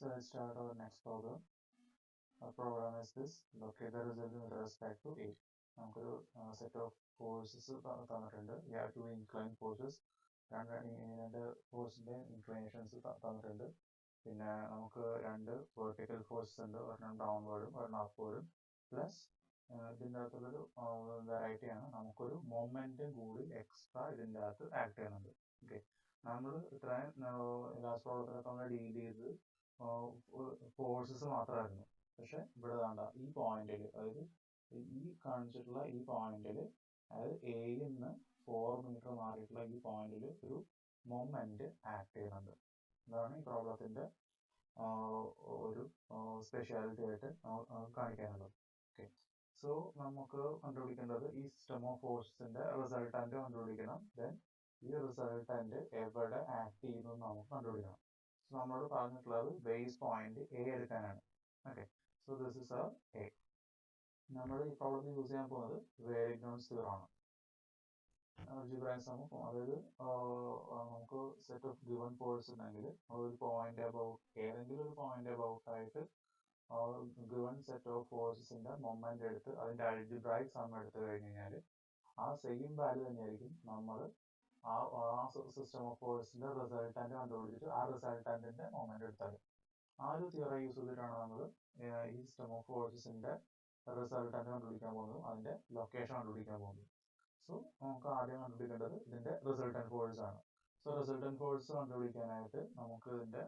So let's start our next problem. Our program is this: locate the result with respect to A. നമുക്കൊരു set of forces തന്നിട്ടുണ്ട്. We have two inclined forces. രണ്ട് ഫോഴ്സിന്റെ inclinations തന്നിട്ടുണ്ട്. പിന്നെ നമുക്ക് രണ്ട് vertical forces ഉണ്ട്, ഒരെണ്ണം ഡൗൺവേർഡും ഒരെണ്ണം അപ്വേർഡും. പ്ലസ് ഇതിൻ്റെ അകത്തുള്ളൊരു വെറൈറ്റി ആണ്, നമുക്കൊരു മൊമെന്റും കൂടി എക്സ്ട്രാ ഇതിൻ്റെ അകത്ത് ആക്ട് ചെയ്യുന്നുണ്ട്. ഓക്കെ, നമ്മൾ ഇത്രയും ലാസ്റ്റ് പ്രോബ്ലത്തിലൊക്കെ നമ്മൾ ഡീൽ ചെയ്ത് ഫോഴ്സസ് മാത്രമായിരുന്നു. പക്ഷെ ഇവിടെ വേണ്ട, ഈ പോയിന്റിൽ, അതായത് ഈ കാണിച്ചിട്ടുള്ള ഈ പോയിന്റിൽ, അതായത് എയിൽ നിന്ന് 4 മീറ്റർ മാറിയിട്ടുള്ള ഈ പോയിന്റിൽ ഒരു മൊമെന്റ് ആക്ട് ചെയ്യുന്നുണ്ട്. അതാണ് ഈ പ്രോബ്ലത്തിന്റെ ഒരു സ്പെഷ്യാലിറ്റി ആയിട്ട് കാണിക്കാനുള്ളത്. ഓക്കെ, സോ നമുക്ക് കണ്ടുപിടിക്കേണ്ടത് ഈ സിസ്റ്റം ഓഫ് ഫോഴ്സിന്റെ റിസൾട്ടന്റ് കണ്ടുപിടിക്കണം. ദെൻ ഈ റിസൾട്ടന്റ് എവിടെ ആക്ട് ചെയ്യുന്നു നമുക്ക് കണ്ടുപിടിക്കണം. സോ നമ്മളോട് പറഞ്ഞിട്ടുള്ളത് ബേസ് പോയിന്റ് എ എടുക്കാനാണ്. Okay, so this is A. നമ്മൾ ഈ പ്രോബ്ലത്തിൽ യൂസ് ചെയ്യാൻ പോകുന്നത് Varignon's theorem ആണ്. അൾജിബ്രൈക് സം, അതായത് നമുക്ക് സെറ്റ് ഓഫ് ഗിവൺ ഫോഴ്സ് ഉണ്ടെങ്കിൽ ഒരു പോയിന്റ് അബൌട്ട്, ഏതെങ്കിലും ഒരു പോയിന്റ് അബൌട്ട് ആയിട്ട് ഗിവൺ സെറ്റ് ഓഫ് ഫോഴ്സസിന്റെ മൊമെന്റ് എടുത്ത് അതിന്റെ അൾജിബ്രൈക് സം എടുത്തു കഴിഞ്ഞ് കഴിഞ്ഞാൽ ആ സെയിം വാല്യൂ തന്നെയായിരിക്കും നമ്മൾ ആ സിസ്റ്റം ഓഫ് ഫോഴ്സിന്റെ റിസൾട്ടന്റ് കണ്ടുപിടിച്ചിട്ട് ആ റിസൾട്ടന്റിന്റെ മൊമെന്റ് എടുത്താൽ. ആ ഒരു തിയറി യൂസ് ചെയ്തിട്ടാണ് നമ്മൾ ഈ സിസ്റ്റം ഓഫ് ഫോഴ്സസിന്റെ റിസൾട്ടന്റ് കണ്ടുപിടിക്കാൻ പോകുന്നത്, അതിന്റെ ലൊക്കേഷൻ കണ്ടുപിടിക്കാൻ പോകുന്നത്. സോ നമുക്ക് ആദ്യം കണ്ടുപിടിക്കേണ്ടത് ഇതിന്റെ റിസൾട്ടന്റ് ഫോഴ്സ് ആണ്. സോ റിസൾട്ടന്റ് ഫോഴ്സ് കണ്ടുപിടിക്കാനായിട്ട് നമുക്ക് ഇതിന്റെ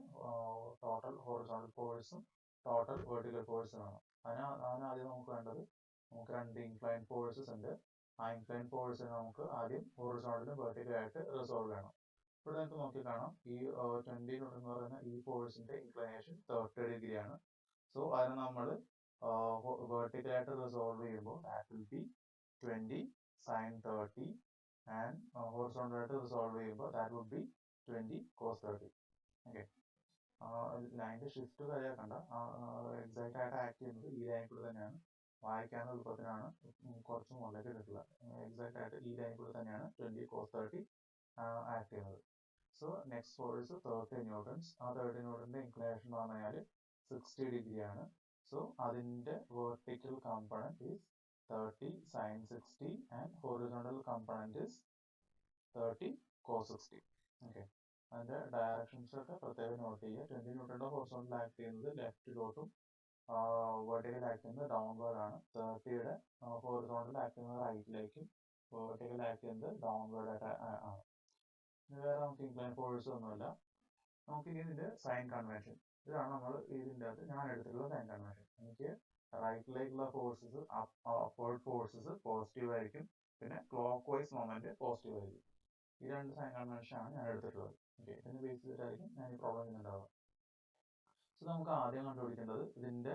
ടോട്ടൽ ഹൊറിസോണ്ടൽ ഫോഴ്സും ടോട്ടൽ വെർട്ടിക്കൽ ഫോഴ്സും വേണം. അതിനാദ്യം നമുക്ക് വേണ്ടത്, നമുക്ക് രണ്ട് ഇൻക്ലൈൻ ഫോഴ്സസ് ഉണ്ട്. ആ ഇൻക്ലൈൻ ഫോഴ്സിനെ നമുക്ക് ആദ്യം ഹൊറിസോണ്ടലും വെർട്ടിക്കലും ആയിട്ട് റിസോൾവ് ചെയ്യണം. ഇവിടെ നമുക്ക് നോക്കി കാണാം, ഈ 20 ന്യൂട്ടൺ എന്ന് പറയുന്ന ഈ ഫോഴ്സിന്റെ ഇൻക്ലൈനേഷൻ 30 ഡിഗ്രി ആണ്. സോ അതിനെ നമ്മൾ വെർട്ടിക്കലായിട്ട് റിസോൾവ് ചെയ്യുമ്പോൾ that will be 20 sin 30, and ഹൊറിസോണ്ടലായിട്ട് റിസോൾവ് ചെയ്യുമ്പോൾ that would be 20 cos 30. Okay, ലൈനിന്റെ ഷിഫ്റ്റ് കാര്യമാക്കണ്ട, എക്സാക്റ്റ് ആയിട്ട് ആക്ട് ചെയ്യുന്നത് ഈ ലൈൻ കൂടെ തന്നെയാണ്. വായിക്കാൻ എളുപ്പത്തിനാണ് കുറച്ച് മുകളിലേക്ക് എടുക്കുക. എക്സാക്റ്റ് ആയിട്ട് ഈ ലൈൻ കൂടെ തന്നെയാണ് 20 cos 30 ആക്ട് ചെയ്യുന്നത്. So next force 30 Newton's. ആ 30 ന്യൂട്ടന്റെ ഇൻക്ലിനേഷൻ എന്ന് പറഞ്ഞാൽ 60 ഡിഗ്രി ആണ്. സോ അതിന്റെ vertical component is 30 sin 60 and horizontal component is 30 cos 60. Okay, അതിന്റെ ഡയറക്ഷൻസ് ഒക്കെ പ്രത്യേകം നോട്ട് ചെയ്യുക. 20 ന്യൂട്ടന്റെ ഹൊറിസോണ്ടൽ ആക്ട് ചെയ്യുന്നത് ലെഫ്റ്റിലോട്ടും വെർട്ടിക്കൽ ആക്ട് ചെയ്യുന്നത് ഡൗൺവേർഡ് ആണ്. 30യുടെ ഹൊറിസോണ്ടൽ ആക്ട് ചെയ്യുന്നത് റൈറ്റിലേക്കും, വെർട്ടിക്കൽ ആക്ട് ചെയ്യുന്നത് ഡൗൺവേർഡ് ആയിട്ട് ആണ്. വേറെ നമുക്ക് ഇൻക്ലൈൻ ഫോഴ്സ് ഒന്നുമില്ല. നമുക്ക് ഇനി ഇതിന്റെ സൈൻ കൺവെൻഷൻ, ഇതാണ് നമ്മൾ ഇതിൻ്റെ അകത്ത് ഞാൻ എടുത്തിട്ടുള്ള സൈൻ കൺവെൻഷൻ. എനിക്ക് റൈറ്റിലേക്കുള്ള ഫോഴ്സസ്, അപ്വേർഡ് ഫോഴ്സസ് പോസിറ്റീവ് ആയിരിക്കും, പിന്നെ ക്ലോക്ക് വൈസ് മൊമെന്റ് പോസിറ്റീവ് ആയിരിക്കും. ഈ രണ്ട് സൈൻ കൺവെൻഷൻ ആണ് ഞാൻ എടുത്തിട്ടുള്ളത്. ഓക്കെ, ഇതിന് ബേസ് ചെയ്തിട്ടായിരിക്കും ഞാൻ ഈ പ്രോബ്ലം ചെയ്യുന്നുണ്ടാവുക. സോ നമുക്ക് ആദ്യം കണ്ടുപിടിക്കേണ്ടത് ഇതിന്റെ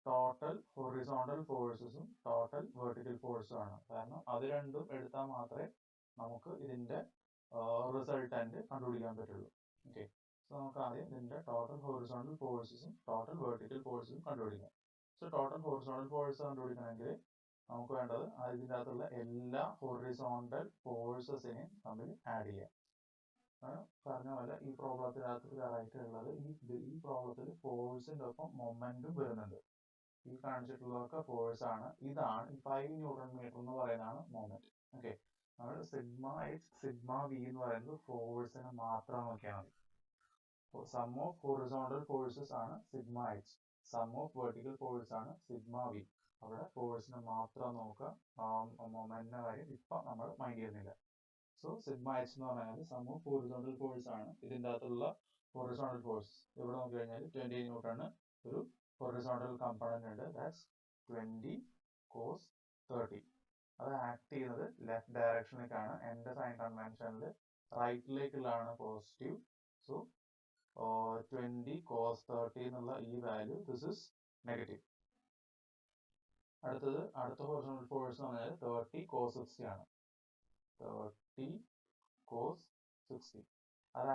ടോട്ടൽ ഹൊറിസോണ്ടൽ ഫോഴ്സസും ടോട്ടൽ വെർട്ടിക്കൽ ഫോഴ്സും ആണ്. കാരണം അത് രണ്ടും എടുത്താൽ മാത്രമേ നമുക്ക് ഇതിന്റെ റിസൾട്ടന്റ് കണ്ടുപിടിക്കാൻ പറ്റുള്ളൂ. ഓക്കെ, സോ നമുക്ക് ആദ്യം ഇതിന്റെ ടോട്ടൽ ഹൊറിസോണ്ടൽ ഫോഴ്സസും ടോട്ടൽ വെർട്ടിക്കൽ ഫോഴ്സും കണ്ടുപിടിക്കാം. സോ ടോട്ടൽ ഹൊറിസോണ്ടൽ ഫോഴ്സ് കണ്ടുപിടിക്കണമെങ്കിൽ നമുക്ക് വേണ്ടത് ഇതിൻ്റെ അകത്തുള്ള എല്ലാ ഹൊറിസോണ്ടൽ ഫോഴ്സസിനെയും തമ്മിൽ ആഡ് ചെയ്യാം. പറഞ്ഞ പോലെ ഈ പ്രോബ്ലത്തിനകത്ത് വെറൈറ്റി ഉള്ളത്, ഈ പ്രോബ്ലത്തിൽ ഫോഴ്സിന്റെ ഒപ്പം മൊമെന്റും വരുന്നുണ്ട്. ഈ കാണിച്ചിട്ടുള്ളതൊക്കെ ഫോഴ്സ് ആണ്. ഇതാണ് 5 ന്യൂട്ടൺ മീറ്റർ എന്ന് പറയുന്നതാണ് മൊമെന്റ്. ഓക്കെ, നമ്മൾ സിഗ്മ എച്ച് സിഗ്മ വി എന്ന് പറയുന്നത് ഫോഴ്സിനെ മാത്രം നോക്കിയാൽ മതി. സം ഓഫ് ഹൊറിസോണ്ടൽ ഫോഴ്സസ് ആണ് sigma H, sum of vertical force ആണ് സിഗ്മ വി. അവിടെ ഫോഴ്സിനെ മാത്രം നോക്കുക, മൊമെന്റിന്റെ കാര്യം ഇപ്പൊ നമ്മൾ മൈൻഡ് ചെയ്യുന്നില്ല. സോ സിഗ്മ എച്ച് എന്ന് പറഞ്ഞാൽ സം ഓഫ് ഹൊറിസോണ്ടൽ ഫോഴ്സ് ആണ്. ഇതിൻ്റെ അകത്തുള്ള ഹൊറിസോണ്ടൽ ഫോഴ്സ് ഇവിടെ നോക്കി കഴിഞ്ഞാൽ 20 ന്യൂട്ടണ് ഒരു ഹൊറിസോണ്ടൽ കമ്പോണന്റ് ഉണ്ട്, ദാറ്റ്സ് 20 cos 30. അത് ആക്ട് ചെയ്യുന്നത് ലെഫ്റ്റ് ഡയറക്ഷനിലേക്കാണ്. എൻ്റെ സൈൻ കൺവെൻഷനിൽ റൈറ്റിലേക്കുള്ളതാണ് പോസിറ്റീവ്. സോ 20 cos 30 എന്നുള്ള ഈ വാല്യൂ, ദിസ് ഇസ് നെഗറ്റീവ്. അടുത്ത ഹൊറിസോണ്ടൽ ഫോഴ്സ് എന്ന് പറഞ്ഞാൽ 30 cos 60 ആണ്. 30 cos 60 അത്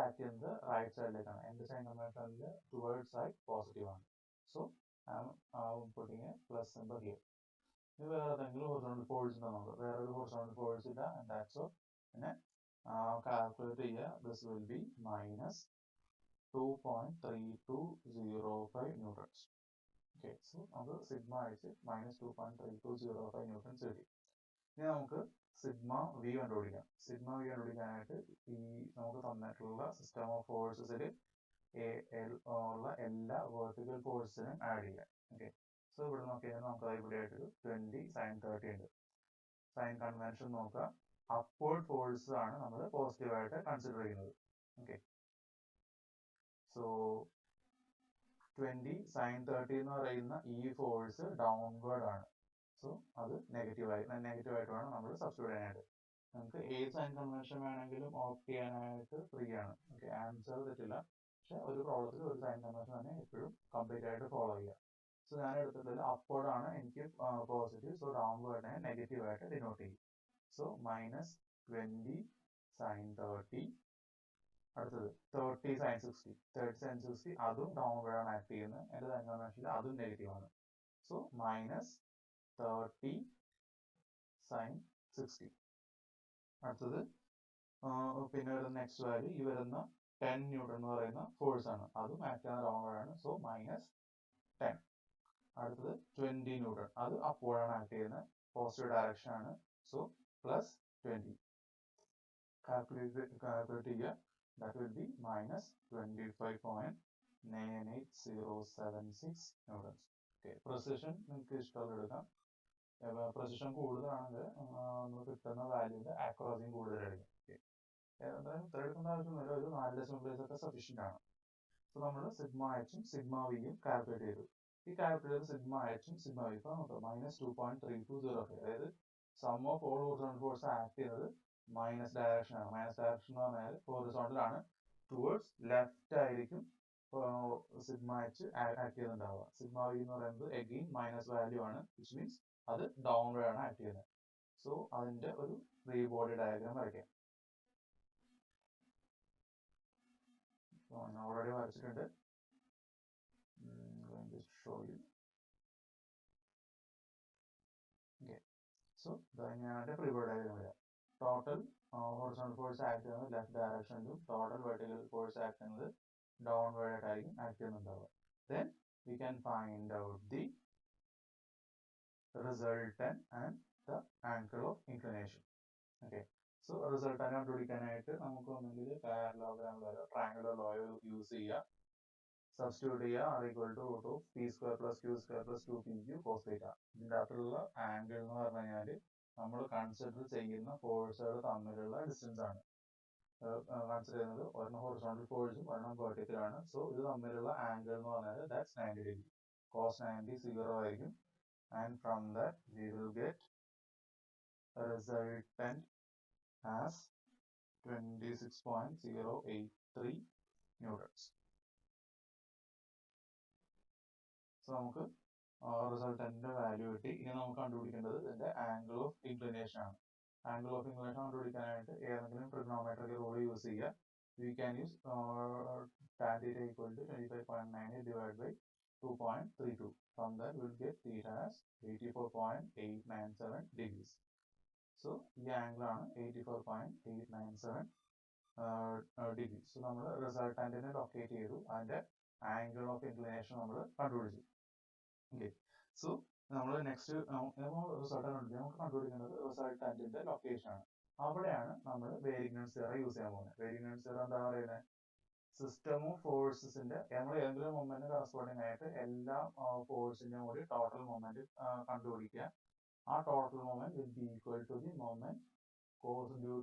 ആക്ട് ചെയ്യുന്നത് റൈറ്റ് സൈഡിലേക്കാണ്. എൻ്റെ സൈൻ കൺവെൻഷനിൽ ടുവേർഡ്സ് സൈഡ് പോസിറ്റീവ് ആണ്. So I am putting a plus symbol here. ഇനി വേറെ ഏതെങ്കിലും ഹൊറിസോണ്ടൽ ഫോഴ്സ് ഉണ്ടോ നമുക്ക്? വേറൊരു ഹൊറിസോണ്ടൽ ഫോഴ്സ് ഇല്ല. And that's all. പിന്നെ കാൽക്കുലേറ്റ് ചെയ്യുക, this will be minus 2.3205 newtons. Okay, so നമുക്ക് സിഗ്മ അടിച്ച് -2.3205 newtons കിട്ടി. ഇനി നമുക്ക് സിഗ്മ വി കണ്ടുപിടിക്കാം. സിഗ്മ വി കണ്ടുപിടിക്കാനായിട്ട് ഈ നമുക്ക് തന്നിട്ടുള്ള സിസ്റ്റം ഓഫ് ഫോഴ്സസിൽ ഉള്ള എല്ലാ വെർട്ടിക്കൽ ഫോഴ്സിനും ആഡ് ചെയ്യാം. ഓക്കെ, സോ ഇവിടെ നോക്കിയാൽ നമുക്ക് ഇവിടെ ആയിട്ടൊരു 20 sin 30 ഉണ്ട്. സൈൻ കൺവെൻഷൻ നോക്കുക, അപ്വേർഡ് ഫോഴ്സ് ആണ് നമ്മൾ പോസിറ്റീവായിട്ട് കൺസിഡർ ചെയ്യുന്നത്. ഓക്കെ, സോ 20 sin 30 എന്ന് പറയുന്ന ഈ ഫോഴ്സ് ഡൗൺവേർഡ് ആണ്. സോ അത് നെഗറ്റീവായിട്ട് വേണം നമ്മൾ സബ്സ്റ്റിറ്റ്യൂട്ട് ചെയ്യാനായിട്ട്. നമുക്ക് ഏത് സൈൻ കൺവെൻഷൻ വേണമെങ്കിലും ഓപ്റ്റ് ചെയ്യാനായിട്ട് ഫ്രീ ആണ്. ഓക്കെ, ആൻസർ തെറ്റില്ല, പക്ഷെ ഒരു പ്രോബ്ലത്തിൽ ഒരു സൈൻ കൺവെൻഷൻ തന്നെ എപ്പോഴും കംപ്ലീറ്റ് ആയിട്ട് ഫോളോ ചെയ്യുക. സോ ഞാൻ എടുത്തിട്ടുള്ളത് അപ്വേർഡ് ആണ് എനിക്ക് പോസിറ്റീവ്, സോ ഡൗൺവേർഡിനെ നെഗറ്റീവ് ആയിട്ട് ഡിനോട്ട് ചെയ്യും. സോ -20 sin 30, അടുത്തത് 30 sin 60. 30 sin 60 അതും ഡൗൺവേർഡ് ആണ് ആക്ട് ചെയ്യുന്നത്. എൻ്റെ സൈൻ കൺവെൻഷനിൽ അതും നെഗറ്റീവ് ആണ്. So -30 sin 60. അടുത്തത് പിന്നെ വരുന്ന നെക്സ്റ്റ് വാല്യൂ ഈ വരുന്ന 10 ന്യൂട്ടൺ എന്ന് പറയുന്ന ഫോഴ്സ് ആണ്, അതും ആക്ട് ചെയ്യുന്ന ഡൗൺവേർഡ് ആണ്. സോ -10. അടുത്തത് 20 ന്യൂട്ടൺ, അത് അപ്വേർഡ് ആണ് ആക്ട് ചെയ്യുന്നത്, പോസിറ്റീവ് ഡയറക്ഷൻ ആണ്. സോ +20. കാൽക്കുലേറ്റ് ചെയ്യുക, that will be -25.98076 newtons. Okay, precision നിങ്ങൾക്ക് ഇഷ്ടമുള്ള എടുക്കാം. precision കൂടുതലാണെങ്കിൽ നമ്മൾ കിട്ടുന്ന വാല്യൂവിന്റെ ആക്യുറസിയും കൂടുതലായിരിക്കും. എന്തായാലും ഇത്ര എടുക്കേണ്ട ആവശ്യമൊന്നുമില്ല, ഒരു 4 ഡെസിമൽ പ്ലേസ് ഒക്കെ സഫീഷ്യന്റ് ആണ്. സോ നമ്മൾ സിഗ്മ എച്ചും സിഗ്മ വിയും കാൽക്കുലേറ്റ് ചെയ്തു. ഈ കാൽക്കുലേറ്റ് സിഗ്മ എച്ചും സിഗ്മ വി ഇപ്പൊ നോക്കാം, -2.3205, അതായത് sum of all horizontal force act ചെയ്യുന്നത് മൈനസ് ഡയറക്ഷൻ ആണ്. മൈനസ് ഡയറക്ഷൻ എന്ന് പറഞ്ഞാൽ ഹൊറിസോണ്ടൽ ആണ്, ടുവേർഡ്സ് ലെഫ്റ്റ് ആയിരിക്കും സിഗ്മ എച്ച് ആക്ട് ചെയ്യുന്നുണ്ടാവുക. സിഗ്മ വി എന്ന് പറയുന്നത് എഗെയിൻ മൈനസ് വാല്യൂ ആണ്, വിച്ച് മീൻസ് അത് ഡൗൺവേർഡ് ആണ് ആക്ട് ചെയ്യുന്നത്. സോ അതിന്റെ ഒരു ഫ്രീ ബോഡി ഡയഗ്രാം വരയ്ക്കാം. ഞാൻ ഓൾറെഡി വരച്ചിട്ടുണ്ട്, ഷോ യു. ഓക്കെ, സോ ഇതാണ് ഫ്രീ ബോഡി ഡയഗ്രാം വരിക. ടോട്ടൽ ഹൊറിസോണ്ടൽ ഫോഴ്സ് ആക്ട് ചെയ്യുന്നത് ലെഫ്റ്റ് ഡയറക്ഷനിലും ടോട്ടൽ വെർട്ടിക്കൽ ഫോഴ്സ് ആക്ട് ചെയ്യുന്നത് ഡൗൺവേർഡ് ആയിട്ടായിരിക്കും ആക്ട് ചെയ്യുന്നുണ്ടാവുക. Then we can find out the resultant and the angle of inclination. Okay, so resultant കണ്ടുപിടിക്കാനായിട്ട് നമുക്ക് ഒന്നെങ്കിൽ പാരലോഗ്രാം വരെ ട്രയാങ്കുലർ ലോ യൂസ് ചെയ്യുക. സബ്സ്റ്റിറ്റ്യൂട്ട് ചെയ്യുക, r equal to root of p square plus q square plus 2pq cos theta. ഇതിൻ്റെ അകത്തുള്ള angle എന്ന് പറഞ്ഞു കഴിഞ്ഞാൽ നമ്മൾ കൺസിഡർ ചെയ്യുന്ന ഫോഴ്സുകൾ തമ്മിലുള്ള ഡിസ്റ്റൻസ് ആണ് കൺസിഡർ ചെയ്യുന്നത്. ഒരെണ്ണം ഹൊറിസോണ്ടൽ ഫോഴ്സും ഒരെണ്ണം വെർട്ടിക്കൽ ആണ്. സോ ഇത് തമ്മിലുള്ള ആംഗിൾ എന്ന് പറഞ്ഞാൽ ദാറ്റ്സ് 90 ഡിഗ്രി. cos 90 0 ആയിരിക്കും. And from that we will get a resultant as 26.083 newtons. So നമുക്ക് റിസൾട്ടന്റിന്റെ വാല്യൂ കിട്ടി. ഇനി നമുക്ക് കണ്ടുപിടിക്കേണ്ടത് ഇതിന്റെ ആംഗിൾ ഓഫ് ഇൻക്ലിനേഷൻ ആണ്. ആംഗിൾ ഓഫ് ഇൻക്ലിനേഷൻ കണ്ടുപിടിക്കാനായിട്ട് ഏതെങ്കിലും ട്രിഗണോമെട്രിക് റൂൾ യൂസ് ചെയ്യുക. We can use tan theta equal to 25.9 divided by 2.32. From that we will get theta as 84.897 degrees. So ഈ ആംഗിൾ ആണ് 84.897 ഡിഗ്രി. സോ നമ്മൾ റിസൾട്ടന്റിനെ ലൊക്കേറ്റ് ചെയ്തു, അതിന്റെ angle of inclination നമ്മൾ കണ്ടുപിടിച്ചു. ഓക്കെ, സോ നമ്മൾ നെക്സ്റ്റ് റിസൾട്ടന്റ് നമുക്ക് കണ്ടുപിടിക്കുന്നത് റിസൾട്ടന്റിന്റെ ലൊക്കേഷൻ ആണ്. അവിടെയാണ് നമ്മൾ വേരിയൻസ് തിയറം യൂസ് ചെയ്യാൻ പോകുന്നത്. വേരിയൻസ് തിയറം എന്താ പറയുന്നത്, സിസ്റ്റം ഓഫ് ഫോഴ്സസിന്റെ നമ്മൾ ഏതെങ്കിലും മൊമെന്റ് കറസ്പോണ്ടിങ് ആയിട്ട് എല്ലാ ഫോഴ്സിന്റെയും കൂടി ടോട്ടൽ മൊമെന്റ് കണ്ടുപിടിക്കുക. ആ total moment will be equal to the moment caused due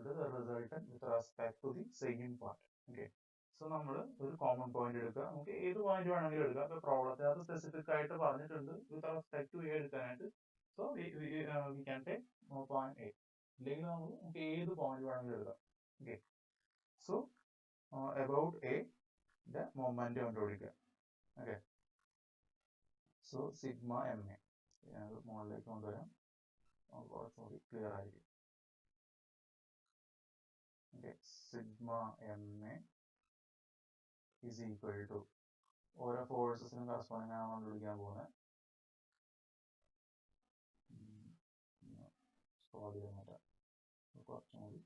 to the resultant with respect to the same part. Okay, so നമ്മൾ ഒരു കോമൺ പോയിന്റ് എടുക്കുക. നമുക്ക് ഏത് പോയിന്റ് വേണമെങ്കിലും എടുക്കാം. ഇപ്പൊ പ്രോബ്ലത്തിൽ അത് സ്പെസിഫിക് ആയിട്ട് പറഞ്ഞിട്ടുണ്ട് വിത്ത് റെസ്പെക്ട് ടു എ എടുക്കാനായിട്ട്. So we can take point A, ഇല്ലെങ്കിൽ നമുക്ക് ഏത് പോയിന്റ് വേണമെങ്കിലും എടുക്കാം. Okay, so about A the moment കണ്ടുപിടിക്കുക. Okay, so sigma M A ഞാൻ മുകളിലേക്ക് കൊണ്ടുവരാം, കുറച്ചുകൂടി ക്ലിയർ ആയിരിക്കും. Okay, sigma M A is equal to ഓരോ ഫോഴ്സസിനും കറസ്പോണ്ടിങ് ആണ് കണ്ടുപിടിക്കാൻ പോകുന്നത്. സോൾവ് ചെയ്യാൻ പറ്റാം കുറച്ചും കൂടി.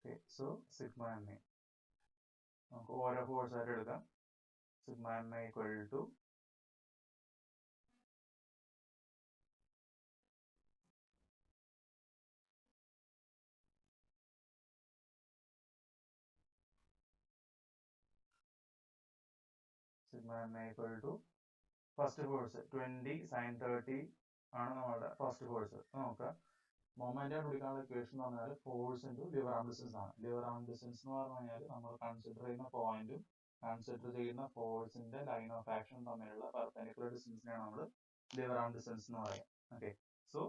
Okay, so sigma M A നമുക്ക് ഓരോ ഫോഴ്സ് ആയിട്ട് എടുക്കാം. Sigma M A equal to sigma M A equal to first force 20 sin 30 ആണ് നമ്മുടെ ഫസ്റ്റ് ഫോഴ്സ്. നോക്കാം, മൊമെന്റ് കണ്ടുപിടിക്കാനുള്ള ഇക്വേഷൻ എന്ന് പറഞ്ഞാൽ force into lever arm distance ആണ്. ലിവർ ആം ഡിസ്റ്റൻസ് എന്ന് പറഞ്ഞു കഴിഞ്ഞാൽ നമ്മൾ കൺസിഡർ ചെയ്യുന്ന പോയിന്റും കൺസിഡർ ചെയ്യുന്ന ഫോഴ്സിന്റെ ലൈൻ ഓഫ് ആക്ഷൻ തമ്മിലുള്ള പെർപെൻഡിക്കുലർ ഡിസ്റ്റൻസിനെയാണ് നമ്മൾ ലിവർ ആം ഡിസ്റ്റൻസ് എന്ന് പറയാം. ഓക്കെ, സോ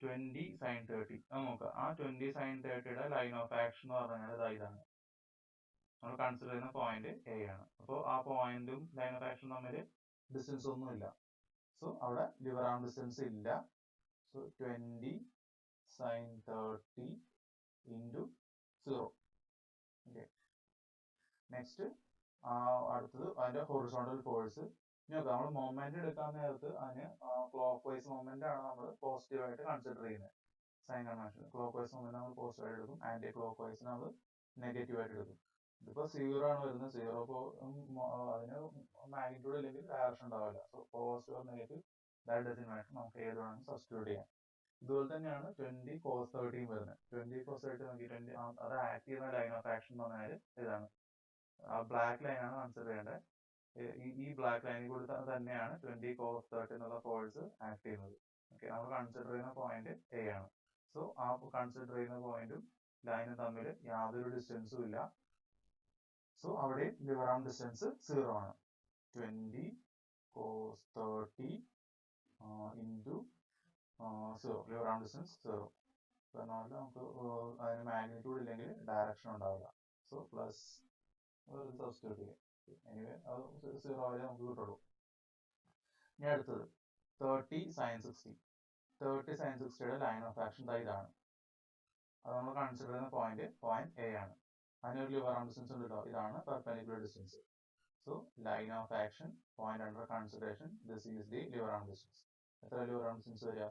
20 sin 30 നോക്കാം. ആ 20 sin 30യുടെ ലൈൻ ഓഫ് ആക്ഷൻ എന്ന് പറഞ്ഞു കഴിഞ്ഞാൽ ഇതാണ്. നമ്മൾ കൺസിഡർ ചെയ്യുന്ന പോയിന്റ് എ ആണ്. അപ്പോൾ ആ പോയിന്റും ലൈൻ ഓഫ് ആക്ഷൻ തമ്മിൽ ഡിസ്റ്റൻസ് ഒന്നുമില്ല. സോ അവിടെ ലിവർ ആം ഡിസ്റ്റൻസ് ഇല്ല. So 20 sin 30 into 0. Okay, next അടുത്തത് അതിന്റെ ഹൊറിസോണ്ടൽ ഫോഴ്സ്. ഇനി നോക്കാം, നമ്മൾ മൊമെന്റ് എടുക്കാൻ നേരത്ത് അതിന് ക്ലോക്ക് വൈസ് മൊമെന്റ് ആണ് നമ്മൾ പോസിറ്റീവ് ആയിട്ട് കൺസിഡർ ചെയ്യുന്നത്. Sign convention clockwise moment നമ്മൾ പോസിറ്റീവ് ആയിട്ട് എടുക്കും, ആന്റി ക്ലോക്ക് വൈസ് നമ്മൾ നെഗറ്റീവ് ആയിട്ട് എടുക്കും. ഇതിപ്പോ 0 ആണ് വരുന്നത്. 0 അതിന് മാഗ്നിറ്റ്യൂഡ് ഇല്ലെങ്കിൽ ഡയറക്ഷൻ ഉണ്ടാവില്ല. So positive negative that doesn't matter, നമുക്ക് ഏത് വേണമെങ്കിലും സബ്സ്റ്റിറ്റ്യൂട്ട് ചെയ്യാം. ഇതുപോലെ തന്നെയാണ് 20 cos 30 വരുന്നത്. 20 cos 30 നോക്കി 20 അത് ആക്ട് ചെയ്യുന്ന ലൈൻ ഓഫ് ആക്ഷൻ എന്ന് പറഞ്ഞാൽ ഇതാണ്. ബ്ലാക്ക് ലൈൻ ആണ് കൺസിഡർ ചെയ്യേണ്ടത്. ഈ ബ്ലാക്ക് ലൈനിൽ കൂടി തന്നെയാണ് 20 cos 30 എന്നുള്ള ഫോഴ്സ് ആക്ട് ചെയ്യുന്നത്. ഓക്കെ, നമ്മൾ കൺസിഡർ ചെയ്യുന്ന പോയിന്റ് എ ആണ്. സോ ആ കൺസിഡർ ചെയ്യുന്ന പോയിന്റും ലൈനും തമ്മിൽ യാതൊരു ഡിസ്റ്റൻസും ഇല്ല. സോ അവിടെ ലിവർ ആം ഡിസ്റ്റൻസ് 0 ആണ്. 20 cos 30 into 0, liver arm distance 0. പറഞ്ഞാൽ നമുക്ക് അതിന് മാഗ്നിറ്റ്യൂഡ് ഇല്ലെങ്കിൽ ഡയറക്ഷൻ ഉണ്ടാവില്ല. സോ പ്ലസ് സബ്സ്റ്റിറ്റ്യൂട്ട് ചെയ്യാം. എനിവേ അത് 0 വരെ നമുക്ക് കിട്ടുള്ളൂ. ഇനി അടുത്തത് 30 sin 60. 30 sin 60യുടെ ലൈൻ ഓഫ് ആക്ഷൻ ഇതാണ്. അത് നമ്മൾ കൺസിഡർ ചെയ്യുന്ന പോയിന്റ് എ ആണ്. അതിനൊരു ലിവർ ആം ഡിസ്റ്റൻസ് ഉണ്ട് കേട്ടോ. ഇതാണ് perpendicular distance. So line of action point under consideration, this is the lever arm distance. എത്ര ലിവർ ആം ഡിസ്റ്റൻസ് വരിക?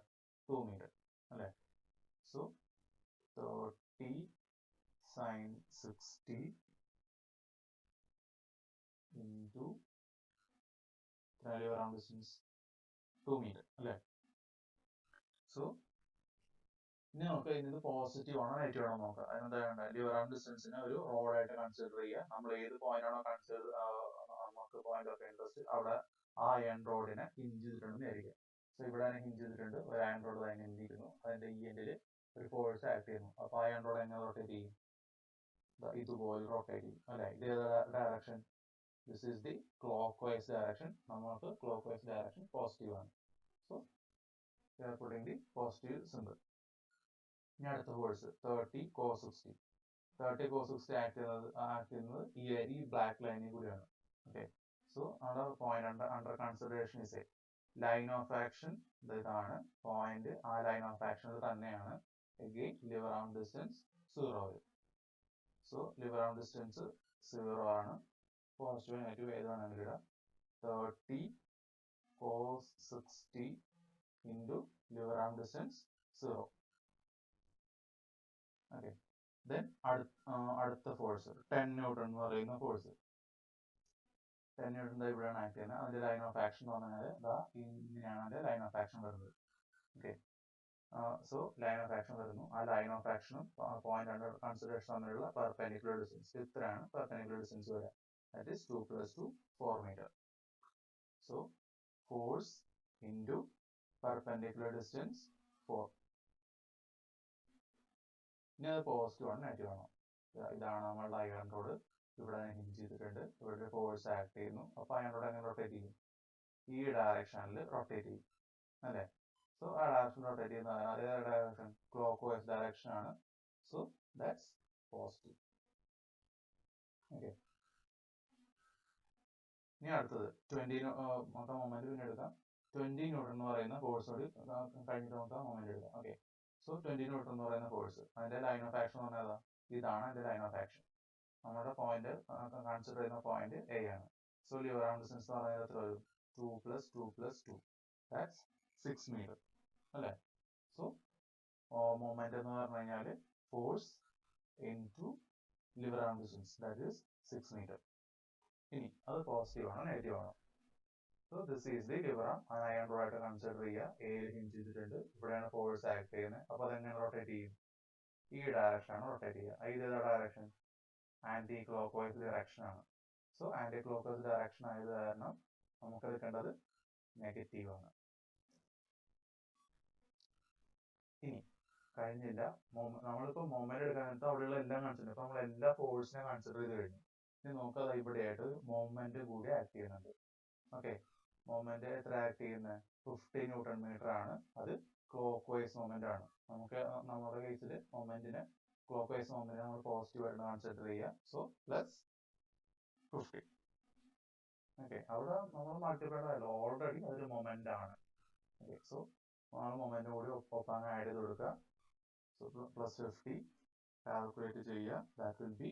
2 മീറ്റർ അല്ലേ? So 30 sin 60 into lever arm distance 2 metre അല്ലേ? So ഇനി നമുക്ക് ഇത് പോസിറ്റീവ് ആണോ നെഗറ്റീവ് ആണോ നോക്കാം. അതിനെന്താ വേണ്ടത്? ലിവർ ആം ഡിസ്റ്റൻസിനെ ഒരു റോഡായിട്ട് കൺസിഡർ ചെയ്യുക. നമ്മൾ ഏത് പോയിന്റ് ആണോ കൺസിഡർ നമുക്ക് പോയിന്റ് ഓഫ് ഇൻട്രസ്റ്റ് അവിടെ ആ അയൺ റോഡിനെ ഹിഞ്ച് ചെയ്തിട്ടുണ്ടെന്ന് വിചാരിക്കുക. സോ ഇവിടെ ഹിഞ്ച് ചെയ്തിട്ടുണ്ട്, ഒരു അയൺ റോഡ് അതിനെ എന്തിരുന്നു, അതിന്റെ ഈ എൻഡിൽ ഒരു ഫോഴ്സ് ആക്ട് ചെയ്യുന്നു. അപ്പൊ അയൺ റോഡ് എങ്ങനെ റൊട്ടേറ്റ് ചെയ്യും? ഇതുപോലെ റൊട്ടേറ്റ് ചെയ്യും അല്ലെ? ഇത് direction, this is the clock vice direction. നമുക്ക് ക്ലോക്ക് വൈസ് ഡയറക്ഷൻ പോസിറ്റീവ് ആണ്. So putting the positive symbol. ഇനി അടുത്ത ഫോഴ്സ് 30 cos 60. 30 cos 60 ആക്ട് ചെയ്യുന്നത് ഈ ബ്ലാക്ക് ലൈനിൽ കൂടിയാണ്. ഓക്കെ, സോ നമ്മുടെ point under consideration is A line of action. ഇതാണ് പോയിന്റ്. ആ ലൈൻ ഓഫ് ആക്ഷൻ തന്നെയാണ്. അഗെയിൻ ലിവർ ആം ഡിസ്റ്റൻസ് 0 വരും. സോ ലിവർ ആം ഡിസ്റ്റൻസ് 0 ആണ്. പോസിറ്റീവ് നെഗറ്റീവ് ഏത് വേണമെങ്കിലും ഇടാം. 30 cos 60 into lever arm distance 0. Okay, then അടുത്ത ഫോഴ്സ് 10 ന്യൂട്ടൺ എന്ന് പറയുന്ന ഫോഴ്സ്. 10 ന്യൂട്ടൺ ഇവിടെയാണ് ആക്ട് ചെയ്യുന്നത്. അതിന്റെ ലൈൻ ഓഫ് ആക്ഷൻ എന്ന് പറഞ്ഞാൽ ഇങ്ങനെയാണ് അതിന്റെ ലൈൻ ഓഫ് ആക്ഷൻ വരുന്നത്. Okay, so line of action വരുന്നു. ആ ലൈൻ ഓഫ് ആക്ഷനും പോയിന്റ് അണ്ടർ കൺസിഡറേഷൻ തമ്മിലുള്ള പെർപെൻഡിക്കുലർ ഡിസ്റ്റൻസ് ഇത്രയാണ് പെർപെൻഡിക്കുലർ ഡിസ്റ്റൻസ് വരിക. That is 2 + 2 4 metre. So force into perpendicular distance 4. ഇനി അത് പോസിറ്റീവ് ആണ് നെഗറ്റീവ് ആണോ? ഇതാണ് നമ്മളുടെ അയൺ റോഡ്. ഇവിടെ ഹിഞ്ച് ചെയ്തിട്ടുണ്ട്, ഇവിടെ ഫോഴ്സ് ആക്ട് ചെയ്യുന്നു. അപ്പൊ അയൺ റോഡ് എങ്ങനെ റൊട്ടേറ്റ് ചെയ്യും? ഈ ഡയറക്ഷനിൽ റൊട്ടേറ്റ് ചെയ്യും അല്ലേ? സോ ആ ഡയറക്ഷൻ റൊട്ടേറ്റ് ചെയ്യുന്ന അതേ ഡയറക്ഷൻ ക്ലോക്ക് വൈസ് ഡയറക്ഷൻ ആണ്. So that's positive. ഓക്കെ, ഇനി അടുത്തത് 20 മൊത്തം മൊമെന്റ് പിന്നെ എടുക്കാം. 20 ന്യൂട്ടൺ എന്ന് പറയുന്ന ഫോഴ്സ് കൂടി കഴിഞ്ഞിട്ട് മൊത്തം മൊമെന്റ് എടുക്കാം. ഓക്കെ, സോ 20 ന്യൂട്ടൺ എന്ന് പറയുന്ന ഫോഴ്സ്, അതിന്റെ ലൈൻ ഓഫ് ആക്ഷൻ എന്ന് പറഞ്ഞാൽ ഇതാണ് അതിന്റെ ലൈൻ ഓഫ് ആക്ഷൻ. നമ്മുടെ പോയിന്റ് കൺസിഡർ ചെയ്യുന്ന പോയിന്റ് എ ആണ്. സോ ലിവർ ആം ഡിസ്റ്റൻസ് എന്ന് പറയുന്നത് എത്ര വരും? 2 + 2 + 2 ദാറ്റ്സ് 6 മീറ്റർ അല്ലേ? സോ മൊമെന്റ് എന്ന് പറഞ്ഞു കഴിഞ്ഞാൽ force into lever arm distance, that is 6 meter. ഇനി അത് പോസിറ്റീവ് ആണോ നെഗറ്റീവ് ആണോ? So this is the lever arm. Iron road consider ചെയ്യുക. എയിൽ ഹിഞ്ച് ചെയ്തിട്ടുണ്ട്. ഇവിടെയാണ് ഫോഴ്സ് ആക്ട് ചെയ്യുന്നത്. അപ്പോൾ അതെങ്ങനെ റൊട്ടേറ്റ് ചെയ്യും? ഈ ഡയറക്ഷൻ ആണ് റൊട്ടേറ്റ് ചെയ്യുക. ഏതാ direction? Anti clock vice direction ആണ്. So anti clock vice direction ആയത് കാരണം നമുക്ക് എടുക്കേണ്ടത് നെഗറ്റീവ് ആണ്. ഇനി കഴിഞ്ഞില്ല, നമ്മളിപ്പോൾ മൊമെന്റ് എടുക്കാനായിട്ട് അവിടെയുള്ള എല്ലാം കൺസിഡർ, ഇപ്പൊ നമ്മൾ എല്ലാ ഫോഴ്സിനെ കൺസിഡർ ചെയ്ത് കഴിഞ്ഞു. ഇനി നോക്കുക, ഇവിടെയായിട്ട് മൊമെന്റ് കൂടി ആക്ട് ചെയ്യുന്നുണ്ട്. ഓക്കെ, മൊമെന്റ് എത്ര ആക്ട് ചെയ്യുന്നത്? 50 ന്യൂട്ടൺ മീറ്റർ ആണ്. അത് ക്ലോക്ക് വൈസ് മൊമെന്റ് ആണ്. നമുക്ക് നമ്മുടെ കേസിൽ മൊമെന്റിന് ക്ലോക്ക് വൈസ് മൊമെന്റ് നമ്മൾ പോസിറ്റീവ് ആയിട്ട് കൺസിഡർ ചെയ്യുക. So plus 50. ഓക്കെ, അവിടെ നമ്മൾ മൾട്ടിപ്ലൈഡ് ആയല്ലോ, ഓൾറെഡി അതൊരു മൊമെന്റ് ആണ്. ഓക്കെ, സോ നമ്മൾ മൊമെന്റ് കൂടി ഒപ്പം ആഡ് ചെയ്ത് കൊടുക്കുക. സോ പ്ലസ് 50 കാൽക്കുലേറ്റ് ചെയ്യുക. That will B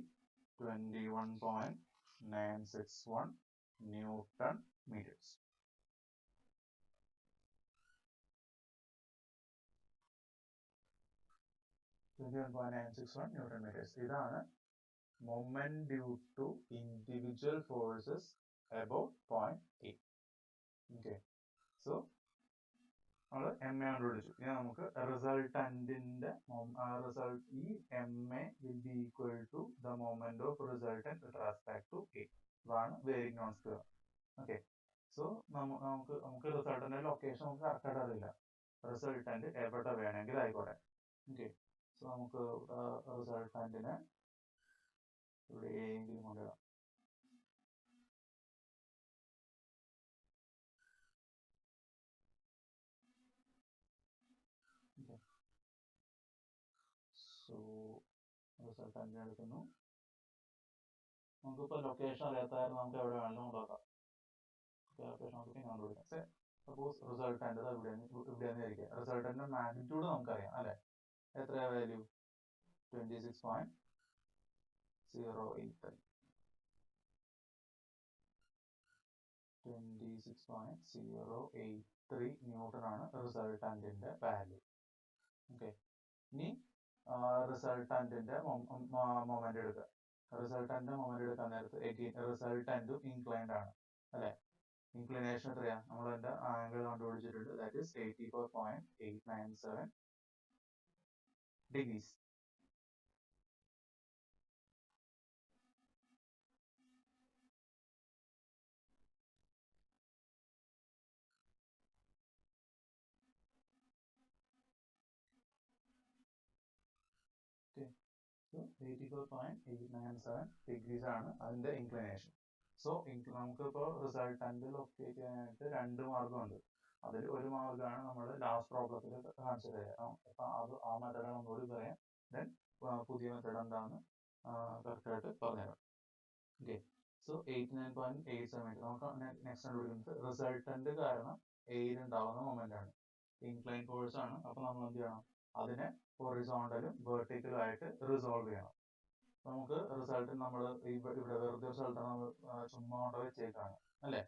21.961 newton meters. Newton meters. ഇതാണ് moment due to individual forces above point A. Okay, so നമ്മൾ എം എ കണ്ടുപിടിച്ചു. ഇനി നമുക്ക് റിസൾട്ടന്റിന്റെ ഈ M A will be equal to the moment of resultant with respect to A. ഇതാണ് Varignon's theorem. Okay, so നമുക്ക് റിസൾട്ടന്റെ location നമുക്ക് കറക്റ്റായിട്ട് അറിയില്ല. റിസൾട്ടന്റ് എവിടെ വേണമെങ്കിലും ആയിക്കോട്ടെ. ഓക്കെ, സോ നമുക്ക് റിസൾട്ടന്റിനെ ഇവിടെ എങ്കിലും കൊണ്ടുവരാം. സോ റിസൾട്ടന്റ് എടുക്കുന്നു. നമുക്കിപ്പോൾ ലൊക്കേഷൻ അറിയാത്ത കാരണം നമുക്ക് എവിടെ വേണമെങ്കിലും കൊണ്ടുവരാം. ലൊക്കേഷൻ നമുക്ക് പിന്നെ കണ്ടുപിടിക്കാം. സപ്പോസ് റിസൾട്ടന്റ് ഇവിടെയാണ് ഇരിക്കുക. റിസൾട്ടന്റിന്റെ മാഗ്നിറ്റ്യൂഡ് നമുക്കറിയാം അല്ലെ? എത്രയാ വാല്യൂ? 26.083. 26.083 ന്യൂട്ടൺ ആണ് റിസൾട്ടന്റിന്റെ വാല്യൂ. ഓക്കെ, ഇനി റിസൾട്ടന്റിന്റെ മൊമെന്റ് എടുക്കുക. റിസൾട്ടന്റിന്റെ മൊമെന്റ് എടുക്കാൻ നേരത്ത് റിസൾട്ടന്റും ഇൻക്ലൈൻഡ് ആണ് അല്ലെ? ഇൻക്ലിനേഷൻ എത്രയാ? നമ്മൾ അതിന്റെ ആംഗിൾ കണ്ടുപിടിച്ചിട്ടുണ്ട്. That is 84.897 degrees. Okay, so 84.897 degrees ആണ് അതിന്റെ ഇൻക്ലിനേഷൻ. സോ നമുക്കിപ്പോൾ റിസൾട്ടന്റ് ലൊക്കേറ്റ് ചെയ്യാനായിട്ട് 2 മാർഗമുണ്ട്. അതിൽ ഒരു മാർഗമാണ് നമ്മൾ ലാസ്റ്റ് പ്രോബ്ലത്തിൽ കൺസിഡർ ചെയ്യുക. അപ്പൊ അത് ആ മെത്തേഡ് നമ്മളോട് പറയാം. ദെൻ പുതിയ മെത്തേഡ് എന്താണ് കറക്റ്റായിട്ട് പറഞ്ഞുതരാം. ഓക്കെ, സോ 89.878 നമുക്ക് നെക്സ്റ്റ് കണ്ടുപിടിക്കുന്നത് റിസൾട്ടന്റ് കാരണം എയിൽ ഉണ്ടാവുന്ന മൊമെന്റ് ആണ്. ഇൻക്ലൈൻ ഫോഴ്സ് ആണ്. അപ്പൊ നമ്മൾ എന്ത് ചെയ്യണം? അതിനെ ഹൊറിസോണ്ടലും വെർട്ടിക്കലും ആയിട്ട് റിസോൾവ് ചെയ്യണം. നമുക്ക് റിസൾട്ട് നമ്മൾ ഇവിടെ വെറുതെ റിസൾട്ട് നമ്മൾ ചുമ്മാ കൊണ്ട് വെച്ചേക്കാണ് അല്ലെ?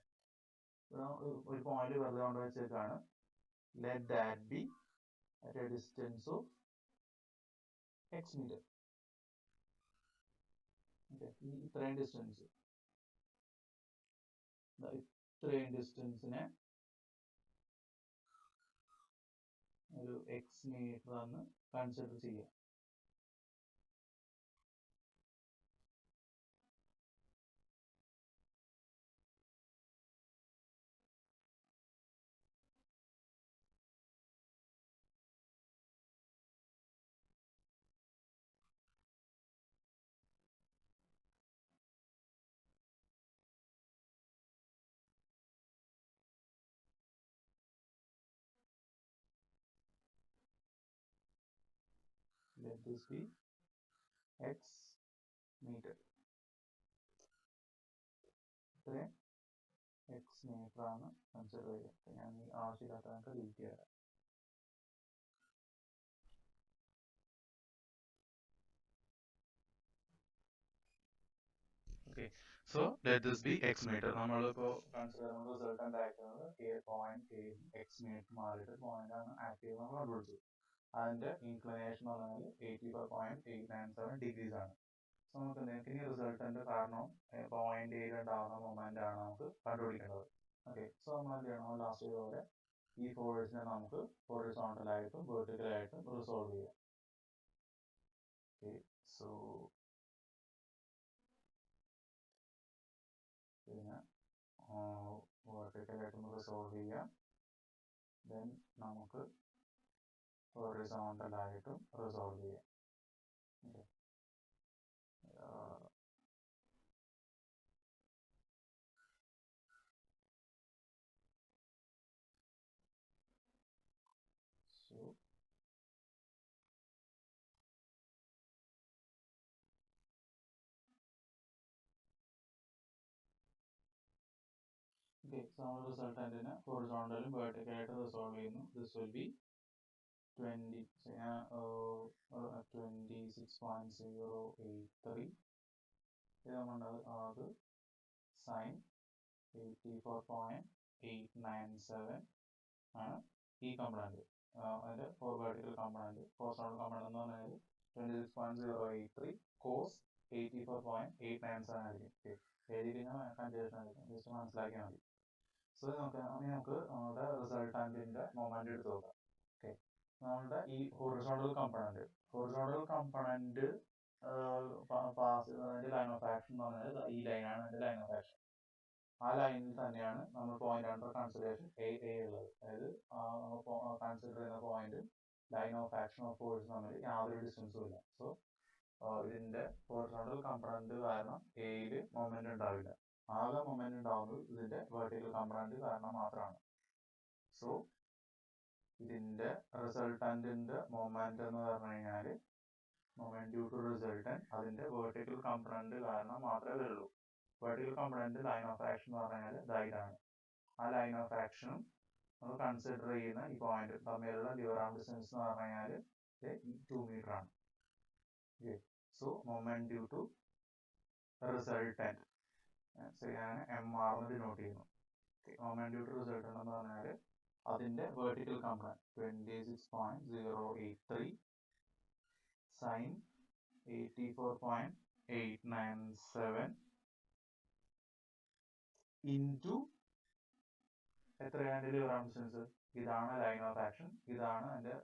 ഒരു പോയിന്റ് വെറുതെ കൊണ്ട് വെച്ചേക്കാണ്. Let that be at a distance of x metre. ഇത്രയും ഡിസ്റ്റൻസിനെ ഒരു x മീറ്റർ എന്ന് കൺസിഡർ ചെയ്യാം. Let this be x meter. ഇത്രയും x മീറ്റർ ആണ് കൺസിഡർ ചെയ്യുക. ഞാൻ ഈ ആവശ്യമില്ലാത്ത ഡിലീറ്റ് ചെയ്യാം. Okay, so let this be x meter. നമ്മളിപ്പോൾ കൺസിഡർ ചെയ്യുന്ന റിസൾട്ടന്റ് ആക്കുന്നത് x മീറ്റർ മാറിയിട്ട് പോയിന്റ് ആണ് ആക്ട് ചെയ്യുന്നത് നമ്മൾ കണ്ടുപിടിച്ചു. അതിന്റെ ഇൻക്ലിനേഷൻ എന്ന് പറഞ്ഞാൽ 84.897 ഡിഗ്രീസ് ആണ്. സോ നമുക്ക് ഇനി റിസൾട്ടന്റ് കാരണം പോയിന്റ് എയിൽ ഉണ്ടാകുന്ന മൊമെന്റ് ആണ് നമുക്ക് കണ്ടുപിടിക്കേണ്ടത്. ഓക്കെ, സോ നമ്മൾ എന്ത് ചെയ്യണം, ലാസ്റ്റ് പോലെ ഈ ഫോഴ്സിനെ നമുക്ക് ഹൊറിസോണ്ടലായിട്ടും വെർട്ടിക്കലായിട്ടും റിസോൾവ് ചെയ്യാം. ഓക്കെ, സോ പിന്നെ വെർട്ടിക്കലായിട്ടും റിസോൾവ് ചെയ്യാം, ദെൻ നമുക്ക് ഹൊറിസോണ്ടലായിട്ടും റിസോൾവ് ചെയ്യാം. Okay, so okay, so our resultantine ഹൊറിസോണ്ടലും വെർട്ടിക്കലായിട്ട് റിസോൾവ് ചെയ്യുന്നു. This will be 26.083. ഇത് നമ്മളുടെ സൈൻ 84.897 ആണ് ഈ കമ്പണന്റ്. അതിന്റെ for vertical component, horizontal component എന്ന് പറഞ്ഞാൽ 26.083 കോസ് 84.897 ആയിരിക്കും. എഴുതി കഴിഞ്ഞാൽ കൺഫ്യൂഷൻ ആയിരിക്കും, ജസ്റ്റ് മനസ്സിലാക്കിയാൽ മതി. സോ നമുക്ക് നമ്മുടെ റിസൾട്ടന്റിന്റെ മൊമെന്റ് എടുത്ത് നോക്കാം. ഓക്കെ, നമ്മളുടെ ഈ ഹൊറിസോണ്ടൽ കമ്പണന്റ് പാസ് ചെയ്യുന്നതിന്റെ ലൈൻ ഓഫ് ആക്ഷൻ എന്ന് പറഞ്ഞാൽ ഈ ലൈനാണ് അതിന്റെ ലൈൻ ഓഫ് ആക്ഷൻ. ആ ലൈനിൽ തന്നെയാണ് നമ്മൾ പോയിന്റ് അണ്ടർ കൺസിഡറേഷൻ എ ഉള്ളത്. അതായത് നമ്മൾ കൺസിഡർ ചെയ്യുന്ന point line of action of force തമ്മിൽ യാതൊരു ഡിസ്റ്റൻസും ഇല്ല. സോ ഇതിന്റെ ഹൊറിസോണ്ടൽ കമ്പണന്റ് കാരണം എയിൽ മൊമെന്റ് ഉണ്ടാവില്ല. ആകെ മൊമെന്റ് ഉണ്ടാവുന്നത് ഇതിന്റെ വെർട്ടിക്കൽ കമ്പണന്റ് കാരണം മാത്രമാണ്. സോ ഇതിന്റെ റിസൾട്ടന്റിന്റെ മൊമെന്റ് എന്ന് പറഞ്ഞു കഴിഞ്ഞാൽ മൊമെന്റ് ഡ്യൂ ടു റിസൾട്ടന്റ് അതിന്റെ വെർട്ടിക്കൽ കമ്പണന്റ് കാരണം മാത്രമേ വരുള്ളൂ. Vertical component line of action എന്ന് പറഞ്ഞാൽ ഇതാണ്. ആ ലൈൻ ഓഫ് ആക്ഷനും നമ്മൾ കൺസിഡർ ചെയ്യുന്ന ഈ പോയിന്റ് തമ്മിലുള്ള ലിവറാം ഡിസ്റ്റൻസ് എന്ന് പറഞ്ഞു കഴിഞ്ഞാൽ 2 മീറ്റർ ആണ്. So moment due to resultant ഞാൻ MR എന്ന് ഡിനോട്ട് ചെയ്യുന്നു. മൊമെന്റ് ഡ്യൂ ടു റിസൾട്ടന്റ് എന്ന് പറഞ്ഞാൽ അതിന്റെ വെർട്ടിക്കൽ കമ്പണന്റ് 26.083 സൈൻ 84.897 ഇൻറ്റു എത്രയാണ് ലിവറാം ഡിസ്റ്റൻസ്? ഇതാണ് ലൈൻ ഓഫ് ആക്ഷൻ, ഇതാണ് അതിന്റെ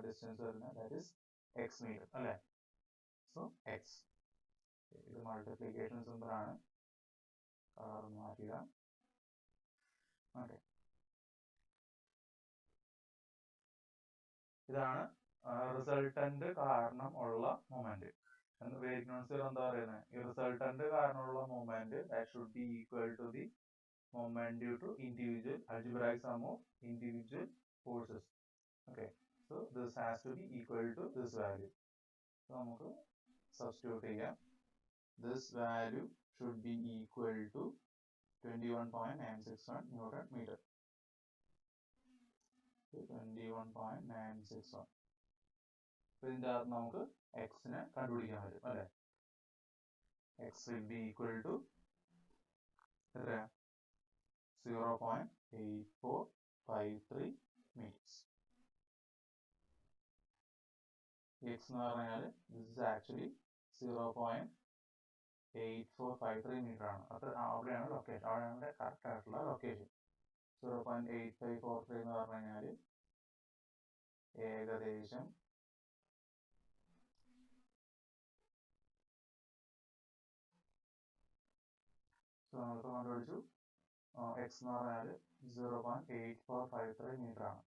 ഡിസ്റ്റൻസ് വരുന്നത്, ദാറ്റ് ഈസ് എക്സ് മീറ്റർ അല്ലേ. സോ എക്സ്, ഇത് മൾട്ടിപ്ലിക്കേഷൻ സിമ്പിൾ ആണ്, കളർ മാറ്റുക. ഓക്കെ, ഇതാണ് റിസൾട്ടന്റ് കാരണം ഉള്ള മൊമെന്റ്. വേരിഗ്നോൺസ് എന്താ പറയുന്നത്, ഈ റിസൾട്ടന്റ് കാരണമുള്ള moment that should be equal to the moment due to individual algebraic sum of individual forces. Okay, so this has to be equal to this value. So നമുക്ക് substitute ചെയ്യാം. This value should be equal to 21.961 Newton meter. 21.961. ഇതിന്റെ അകത്ത് നമുക്ക് x നെ കണ്ടുപിടിക്കാൻ പറ്റും അല്ലെ. X will be equal to എത്രയാ, 0.8453 meters. X എന്ന് പറഞ്ഞാൽ this is actually 0.8453 meter ആണ്. അത് അവിടെയാണ് ലൊക്കേഷൻ, അവിടെയാണ് കറക്റ്റ് ആയിട്ടുള്ള ലൊക്കേഷൻ. 0.8543 എന്ന് പറഞ്ഞു കഴിഞ്ഞാൽ ഏകദേശം നമ്മളിപ്പോൾ കണ്ടുപിടിച്ചു. x എന്ന് പറഞ്ഞാൽ 0.8453 മീറ്റർ ആണ്.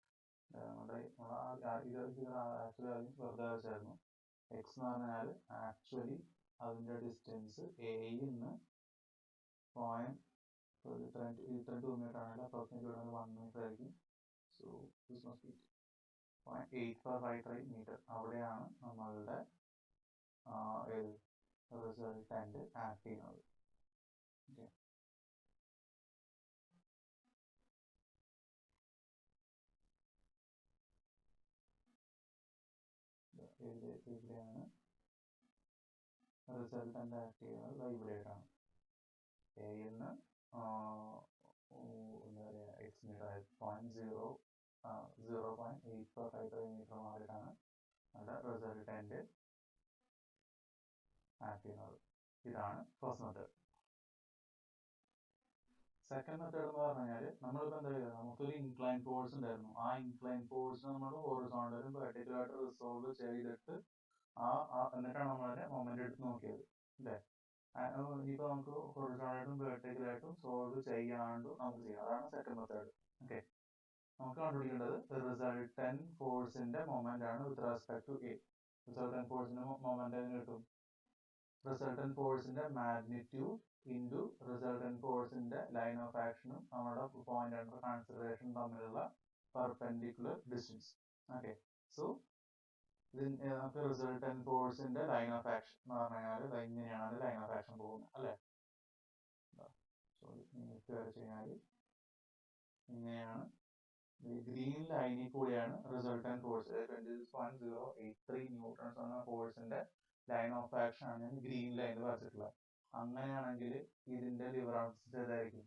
വെറുതെ വെച്ചായിരുന്നു. എക്സ് എന്ന് പറഞ്ഞാൽ ആക്ച്വലി അതിന്റെ ഡിസ്റ്റൻസ് എയിൽ നിന്ന് 2 മീറ്റർ ആണെങ്കിൽ അപ്രോക്സിമേറ്റ് 1 മീറ്റർ ആയിരിക്കും. So this must be 0.8453 metre. അവിടെയാണ് നമ്മളുടെ റിസൾട്ടന്റ് ആക്ട് ചെയ്യുന്നത്. ഓക്കെ, ഇവിടെയാണ് റിസൾട്ടന്റ് ആക്ട് ചെയ്യുന്നത്, ഇവിടെയായിട്ടാണ്. എയിൽ നിന്ന് എന്താ പറയുക എക്സ് മീറ്റർ 0.8453 മീറ്റർ മാറിയിട്ടാണ് നമ്മുടെ റിസൾട്ടന്റ് ആക്ട് ചെയ്യുന്നത്. ഇതാണ് ഫസ്റ്റ് മെത്തേഡ്. സെക്കൻഡ് മെത്തേഡ് എന്ന് പറഞ്ഞു കഴിഞ്ഞാൽ നമ്മളിപ്പോൾ എന്താ ചെയ്യുക, നമുക്കൊരു ഇൻക്ലൈൻ ഫോഴ്സ് ഉണ്ടായിരുന്നു. ആ ഇൻക്ലൈൻ ഫോഴ്സ് നമ്മൾ ഹൊറിസോണ്ടലും വെർട്ടിക്കലായിട്ട് റിസോൾവ് ചെയ്തിട്ട് എന്നിട്ടാണ് നമ്മളതിനെ മൊമെന്റ് എടുത്ത് നോക്കിയത് അല്ലേ. ഇനിയിപ്പോൾ നമുക്ക് ഹൊറിസോണ്ടലായിട്ടും വെർട്ടിക്കലായിട്ടും സോൾവ് ചെയ്യാണ്ട് നമുക്ക് ചെയ്യാം. അതാണ് സെക്കൻഡ് മെത്തേഡ്. ഓക്കെ, നമുക്ക് കണ്ടുപിടിക്കേണ്ടത് റിസൾട്ടന്റ് ഫോഴ്സിന്റെ മൊമെന്റ് ആണ് with respect to A. Resultant ഫോഴ്സിന്റെ മൊമെന്റ് എങ്ങനെ കിട്ടും? റിസൾട്ടന്റ് ഫോഴ്സിന്റെ മാഗ്നിറ്റ്യൂഡ് ഇൻറ്റു റിസൾട്ടന്റ് ഫോഴ്സിന്റെ ലൈൻ ഓഫ് ആക്ഷനും നമ്മുടെ പോയിന്റ് അണ്ടർ കൺസിഡറേഷൻ തമ്മിലുള്ള പെർപെൻഡിക്കുലർ ഡിസ്റ്റൻസ്. ഓക്കെ, സോ നമുക്ക് റിസൾട്ടന്റ് ഫോഴ്സിന്റെ ലൈൻ ഓഫ് ആക്ഷൻ എന്ന് പറഞ്ഞു കഴിഞ്ഞാൽ ഇങ്ങനെയാണ് ലൈൻ ഓഫ് ആക്ഷൻ പോകുന്നത് അല്ലേ. കഴിഞ്ഞാൽ ഇങ്ങനെയാണ്, ഗ്രീൻ ലൈനിൽ കൂടിയാണ് റിസൾട്ടന്റ് ഫോഴ്സ് 26.083 ന്യൂട്ടൺസ് എന്ന ഫോഴ്സിന്റെ ലൈൻ ഓഫ് ആക്ഷൻ ആണ് ഞാൻ ഗ്രീൻ ലൈനിൽ വരച്ചിട്ടുള്ളത്. അങ്ങനെയാണെങ്കിൽ ഇതിന്റെ ലിവർ ഔട്ട്സിസ് ഏതായിരിക്കും?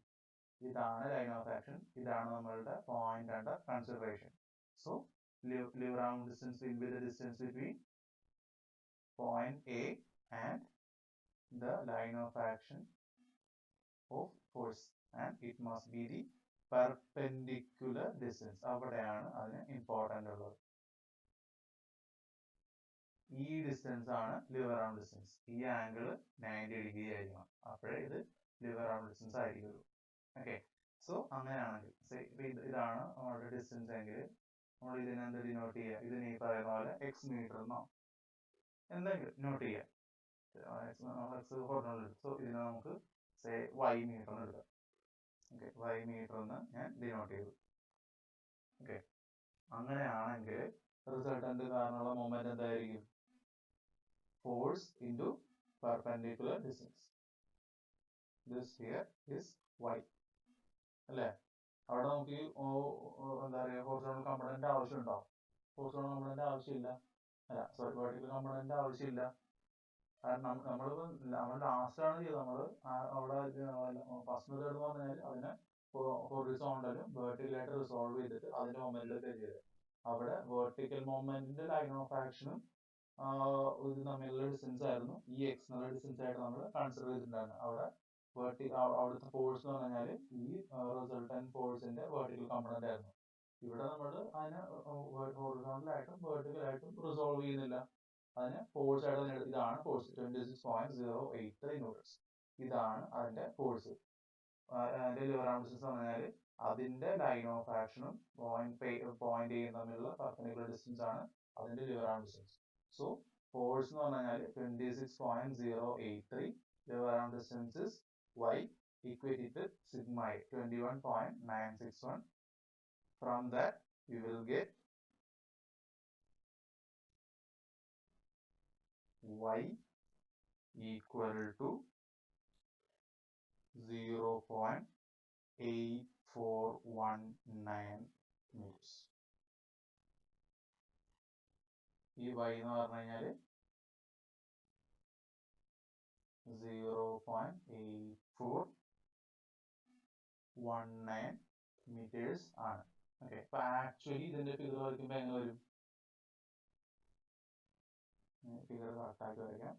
ഇതാണ് ലൈൻ ഓഫ് ആക്ഷൻ, ഇതാണ് നമ്മളുടെ point under consideration. So liver arm distance will be the distance between point A and the line of action of force, and it must be the perpendicular distance. അവിടെയാണ് അതിന് important ഉള്ളത്. ഈ distance ആണ് lever arm distance. ഈ angle 90 degree ആയിരിക്കണം, അപ്പോഴേ ഇത് liver arm distance ആയിരിക്കുള്ളൂ. Okay, so അങ്ങനെയാണെങ്കിൽ ഇതാണ് നമ്മുടെ ഡിസ്റ്റൻസ് എങ്കിൽ നമ്മൾ ഇതിനെന്ത് ഡിനോട്ട് ചെയ്യുക? ഇതിന് ഈ പറയുന്ന പോലെ എക്സ് മീറ്റർ എന്നോ എന്തെങ്കിലും നോട്ട് ചെയ്യാം. സോ ഇതിനെ നമുക്ക് വൈ മീറ്റർ എന്ന് എടുക്കാം. ഓക്കെ, വൈ മീറ്റർ എന്ന് ഞാൻ ഡിനോട്ട് ചെയ്തു. ഓക്കെ, അങ്ങനെയാണെങ്കിൽ റിസൾട്ടന്റ് കാരണമുള്ള മൊമെന്റ് എന്തായിരിക്കും? Force into perpendicular distance. This here is Y അല്ലേ. അവിടെ നമുക്ക് എന്താ പറയുക, ഹൊറിസോണ്ടൽ കമ്പോണന്റ് ആവശ്യമുണ്ടോ? ഹൊറിസോണ്ടൽ കമ്പോണന്റ് ആവശ്യമില്ല. അല്ല സോറി, വെർട്ടിക്കൽ കമ്പോണന്റ് ആവശ്യമില്ല. കാരണം നമ്മൾ ലാസ്റ്റാണ് ചെയ്തത്. നമ്മൾ അവിടെ ഫസ്റ്റ് മെത്തേഡ് എന്ന് പറഞ്ഞാൽ അതിനെ ഹൊറിസോണ്ടലും വെർട്ടിക്കലായിട്ട് റിസോൾവ് ചെയ്തിട്ട് അതിന്റെ മൊമെന്റിലൊക്കെ ചെയ്തത്. അവിടെ വെർട്ടിക്കൽ മൊമെന്റിന്റെ ലൈൻ ഓഫ് ആക്ഷനും ഇത് തമ്മിലുള്ള ഡിസ്റ്റൻസ് ആയിരുന്നു ഈ എക്സ് എന്നുള്ള ഡിസ്റ്റൻസ് ആയിട്ട് നമ്മൾ കൺസിഡർ ചെയ്തിട്ടുണ്ടായിരുന്നു. അവിടെ അവിടുത്തെ ഫോഴ്സ് എന്ന് പറഞ്ഞാൽ ഈ റിസൾട്ടന്റ് ഫോഴ്സിന്റെ വെർട്ടിക്കൽ കമ്പോണന്റ് ആയിരുന്നു. ഇവിടെ നമ്മൾ അതിനെ ഹൊറിസോണ്ടലായിട്ടും വെർട്ടിക്കലായിട്ടും റിസോൾവ് ചെയ്യുന്നില്ല. അതിന് ഫോഴ്സ് ആയിട്ട് തന്നെ ഇതാണ് ഫോഴ്സ് 26.083 ന്യൂട്ടൺസ്. ഇതാണ് അതിന്റെ ഫോഴ്സ്. അതിന്റെ ലിവർ ആം ഡിസ്റ്റൻസ് എന്ന് പറഞ്ഞാൽ അതിന്റെ ലൈൻ ഓഫ് ആക്ഷനും പോയിന്റ് ചെയ്യുന്ന തമ്മിലുള്ള പെർപെൻഡിക്കുലർ ഡിസ്റ്റൻസ് ആണ് അതിന്റെ lever arm distance. So force എന്ന് പറഞ്ഞാൽ 26.083, lever arm distance is y equated to sigma 21.961. From that we will get y equal to 0.8419 meters. ഈ y എന്ന് പറഞ്ഞു കഴിഞ്ഞാൽ 0.8419 meters ആണ്. ഓക്കെ, അപ്പൊ ആക്ച്വലി ഇതിന്റെ ഫിഗർ വരയ്ക്കുമ്പോൾ എങ്ങനെ വരും? ഫിഗർ കറക്റ്റാക്കി വരയ്ക്കാം.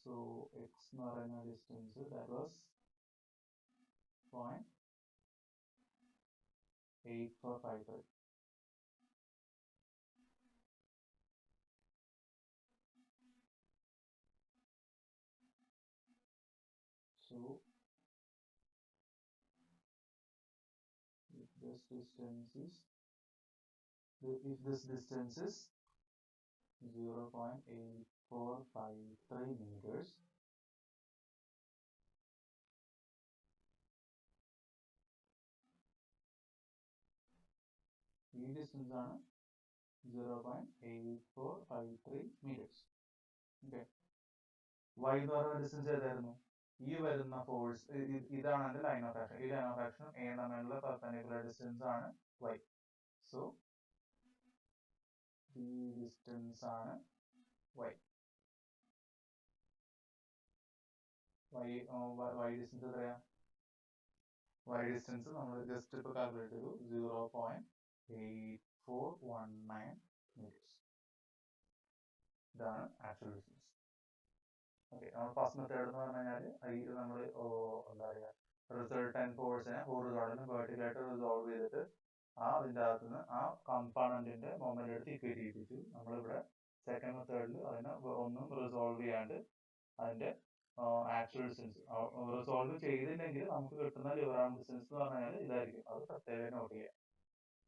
സോ എക്സ് എന്ന് പറയുന്ന distance that was 0.8453. So if this distance is 0.8453 meters, ഈ ഡിസ്റ്റൻസ് ആണ് 0.8453 meters. ഓക്കെ, y എന്ന് പറയുന്ന ഡിസ്റ്റൻസ് ഏതായിരുന്നു? ഈ വരുന്ന ഫോഴ്സ് ഇതാണ് അതിന്റെ ലൈൻ ഓഫ് ആക്ഷൻ. ഈ ലൈൻ ഓഫ് ആക്ഷൻ എ തമ്മിലുള്ള പെർപെൻഡിക്കുലർ ഡിസ്റ്റൻസ് ആണ് y. സോ ഈ ഡിസ്റ്റൻസ് ആണ് y. y ഡിസ്റ്റൻസ് എത്രയാ? y ഡിസ്റ്റൻസ് നമ്മൾ ജസ്റ്റ് ഇപ്പോൾ കാൽക്കുലേറ്റ് ചെയ്തു 0.8419 meters. ഇതാണ് ആക്ച്വൽ ഡിസ്റ്റൻസ്. ഓക്കെ, നമ്മൾ ഫസ്റ്റ് മെത്തേഡ് എന്ന് പറഞ്ഞു കഴിഞ്ഞാൽ ഈ നമ്മൾ എന്താ പറയുക റിസൾട്ടന്റ് ഫോഴ്സിനെ ഹോറിസോണ്ടലും വെർട്ടിക്കലായിട്ട് റിസോൾവ് ചെയ്തിട്ട് അതിൻ്റെ അകത്ത് നിന്ന് ആ കമ്പാർട്ട്മെന്റിന്റെ മൊമെന്റ് എടുത്ത് ഇക്വേറ്റ് ചെയ്യിപ്പിച്ചു. നമ്മളിവിടെ സെക്കൻഡ് മെത്തേഡിൽ അതിനെ ഒന്നും റിസോൾവ് ചെയ്യാണ്ട് അതിന്റെ ആക്ച്വൽ ഡിസ്റ്റൻസ് റിസോൾവ് ചെയ്തില്ലെങ്കിൽ നമുക്ക് കിട്ടുന്ന ലിവർ ആർം ഡിസ്റ്റൻസ് എന്ന് പറഞ്ഞാൽ ഇതായിരിക്കും. അത് പ്രത്യേകം നോട്ട് ചെയ്യാം.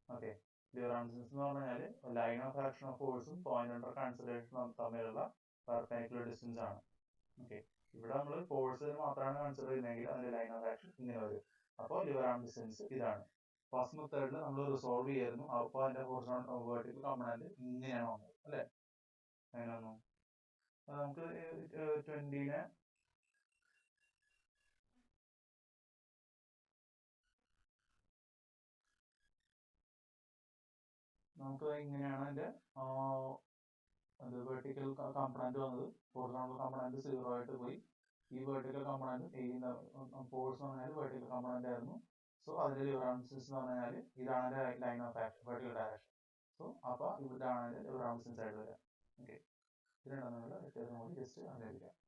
ഓക്കെ, ലിവർ ആർം ഡിസ്റ്റൻസ് എന്ന് പറഞ്ഞാൽ ലൈൻ ഓഫ് ആക്ഷൻ ഓഫ് ഫോഴ്സും പോയിന്റ് അണ്ടർ കൺസിഡറേഷൻ തമ്മിലുള്ള പെർപെൻഡിക്കുലർ ഡിസ്റ്റൻസ് ആണ്. ഓക്കെ, ഇവിടെ നമ്മൾ ഫോഴ്സ് മാത്രമാണ് കൺസിഡർ ചെയ്യുന്നതെങ്കിൽ അതിന്റെ ലൈൻ ഓഫ് ആക്ഷൻ ഇങ്ങനെ വരും. അപ്പോൾ ലിവർ ആർം ഡിസ്റ്റൻസ് ഇതാണ്. ഫസ്റ്റ് മെത്തേഡിൽ നമ്മൾ റിസോൾവ് ചെയ്യായിരുന്നു. അപ്പോൾ അതിന്റെ വെർട്ടിക്കൽ കമ്പോണന്റ് ഇങ്ങനെയാണ് വന്നത് അല്ലേ? അങ്ങനെ വന്നു. നമുക്ക് 20നെ നമുക്ക് ഇങ്ങനെയാണ് അതിന്റെ വെർട്ടിക്കൽ കമ്പോണന്റ് വന്നത്. ഹൊറിസോണ്ടൽ കമ്പോണന്റ് 0 ആയിട്ട് പോയി. ഈ വെർട്ടിക്കൽ കമ്പോണന്റ് ഈ ഫോഴ്സ് എന്ന് പറഞ്ഞാൽ വെർട്ടിക്കൽ കമ്പോണന്റ് ആയിരുന്നു. സോ അതിന്റെ ലിവർ ആർം ഡിസ്റ്റൻസ് എന്ന് പറഞ്ഞാൽ ഇതാണ് line of action, vertical direction. So അപ്പോൾ ഇതാണ് ലിവർ ആർം ഡിസ്റ്റൻസ് ആയിട്ട് വരിക. ഓക്കെ, ഇതിനാണ് നമ്മൾ വ്യത്യാസം കൂടി ജസ്റ്റ് അറിഞ്ഞിരിക്കാം.